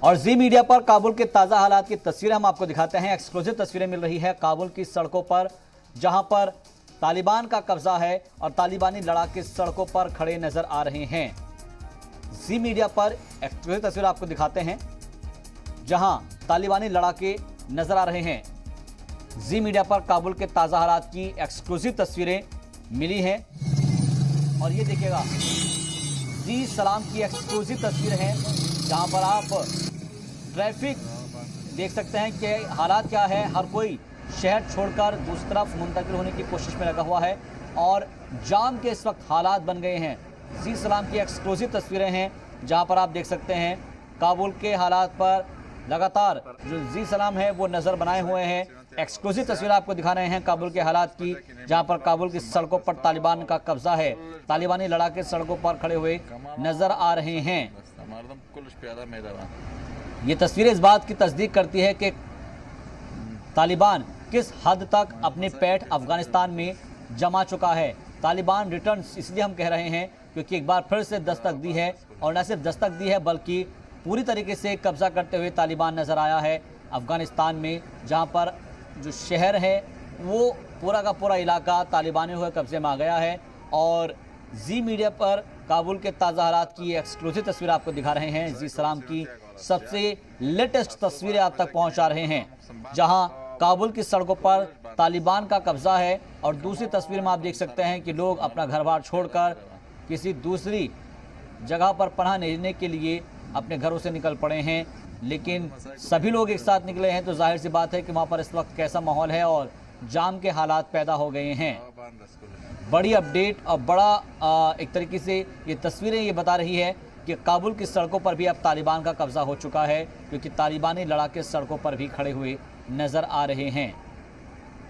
और जी मीडिया पर काबुल के ताज़ा हालात की तस्वीरें हम आपको दिखाते हैं। एक्सक्लूसिव तस्वीरें मिल रही है काबुल की सड़कों पर, जहां पर तालिबान का कब्जा है और तालिबानी लड़ाके सड़कों पर खड़े नजर आ रहे हैं। जी मीडिया पर एक्सक्लूसिव तस्वीर आपको दिखाते हैं, जहां तालिबानी लड़ाके नजर आ रहे हैं। जी मीडिया पर काबुल के ताज़ा हालात की एक्सक्लूसिव तस्वीरें मिली हैं और ये देखिएगा, जी सलाम की एक्सक्लूसिव तस्वीर है, जहां पर आप ट्रैफिक देख सकते हैं कि हालात क्या है। हर कोई शहर छोड़कर दूसरी तरफ मुंतकिल होने की कोशिश में लगा हुआ है और जाम के इस वक्त हालात बन गए हैं। जी सलाम की एक्सक्लूसिव तस्वीरें हैं, जहां पर आप देख सकते हैं काबुल के हालात पर लगातार जो जी सलाम है वो नज़र बनाए हुए हैं। एक्सक्लूसिव तस्वीर आपको दिखा रहे हैं काबुल के हालात की, जहां पर काबुल की सड़कों पर तालिबान का कब्जा है। तालिबानी लड़ाके सड़कों पर खड़े हुए नजर आ रहे हैं। ये तस्वीरें इस बात की तस्दीक करती है कि तालिबान किस हद तक अपने पैठ अफगानिस्तान में जमा चुका है। तालिबान रिटर्न इसलिए हम कह रहे हैं क्योंकि एक बार फिर से दस्तक दी है, और न सिर्फ दस्तक दी है बल्कि पूरी तरीके से कब्जा करते हुए तालिबान नज़र आया है अफगानिस्तान में, जहां पर जो शहर है वो पूरा का पूरा इलाका तालिबानियों के कब्जे में आ गया है। और जी मीडिया पर काबुल के ताज़ा हालात की एक्सक्लूसिव तस्वीर आपको दिखा रहे हैं। जी सलाम की सबसे लेटेस्ट तस्वीरें आप तक पहुंचा रहे हैं, जहां काबुल की सड़कों पर तालिबान का कब्जा है। और दूसरी तस्वीर में आप देख सकते हैं कि लोग अपना घर बार छोड़कर किसी दूसरी जगह पर पनाह लेने के लिए अपने घरों से निकल पड़े हैं। लेकिन सभी लोग एक साथ निकले हैं तो जाहिर सी बात है कि वहाँ पर इस वक्त कैसा माहौल है और जाम के हालात पैदा हो गए हैं। बड़ी अपडेट और बड़ा एक तरीके से ये तस्वीरें ये बता रही है कि काबुल की सड़कों पर भी अब तालिबान का कब्जा हो चुका है, क्योंकि तालिबानी लड़ाके सड़कों पर भी खड़े हुए नज़र आ रहे हैं।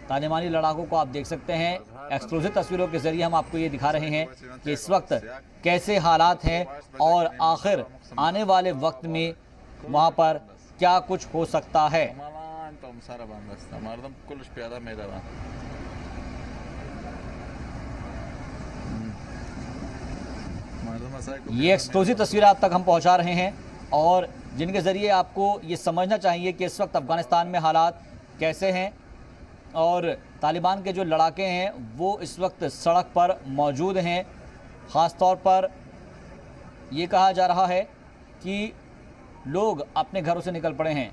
तालिबानी लड़ाकों को आप देख सकते हैं। एक्सक्लूसिव तस्वीरों के जरिए हम आपको ये दिखा रहे हैं कि इस वक्त कैसे हालात हैं और आखिर आने वाले वक्त में वहाँ पर क्या कुछ हो सकता है। ये एक्सक्लूसिव तस्वीर आप तक हम पहुँचा रहे हैं और जिनके ज़रिए आपको ये समझना चाहिए कि इस वक्त अफ़गानिस्तान में हालात कैसे हैं और तालिबान के जो लड़ाके हैं वो इस वक्त सड़क पर मौजूद हैं। ख़ास तौर पर ये कहा जा रहा है कि लोग अपने घरों से निकल पड़े हैं।